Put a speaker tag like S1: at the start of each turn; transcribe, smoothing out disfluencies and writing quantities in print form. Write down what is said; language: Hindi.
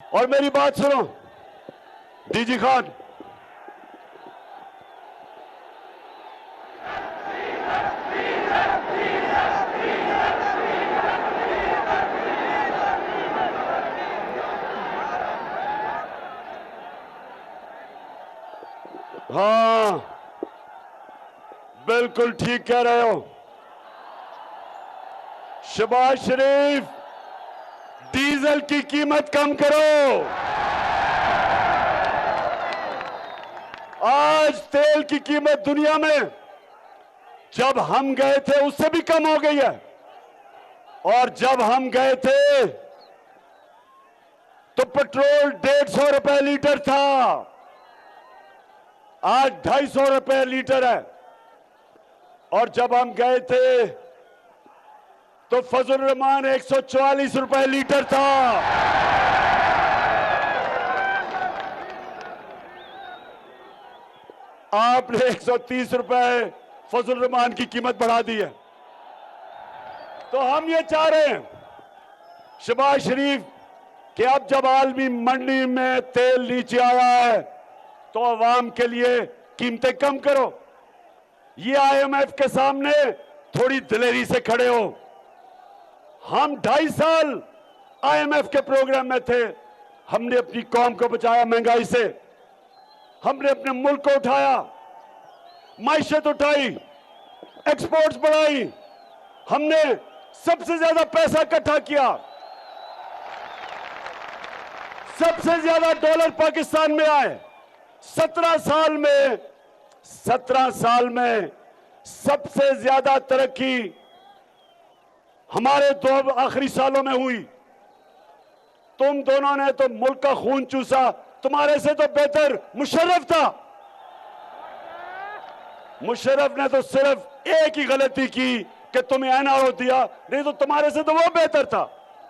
S1: और मेरी बात सुनो डीजी खान, हाँ बिल्कुल ठीक कह रहे हो शहबाज शरीफ, डीजल की कीमत कम करो। आज तेल की कीमत दुनिया में जब हम गए थे उससे भी कम हो गई है, और जब हम गए थे तो पेट्रोल 150 रुपए लीटर था, आज 250 रुपए लीटर है। और जब हम गए थे तो फजल रहमान 144 रुपए लीटर था। आपने 130 रुपए फजल रहमान की कीमत बढ़ा दी है। तो हम ये चाह रहे हैं शहबाज शरीफ कि अब जब आलमी मंडी में तेल नीचे आया है तो अवाम के लिए कीमतें कम करो। ये आईएमएफ के सामने थोड़ी दिलेरी से खड़े हो। हम 2.5 साल आईएमएफ के प्रोग्राम में थे, हमने अपनी कौम को बचाया महंगाई से, हमने अपने मुल्क को उठाया, माइशत उठाई, एक्सपोर्ट्स बढ़ाई, हमने सबसे ज्यादा पैसा इकट्ठा किया, सबसे ज्यादा डॉलर पाकिस्तान में आए। 17 साल में सबसे ज्यादा तरक्की हमारे 2 आखिरी सालों में हुई। तुम दोनों ने तो मुल्क का खून चूसा, तुम्हारे से तो बेहतर मुशर्रफ था। मुशर्रफ ने तो सिर्फ एक ही गलती की कि तुम्हें एनआरओ दिया, नहीं तो तुम्हारे से तो वो बेहतर था।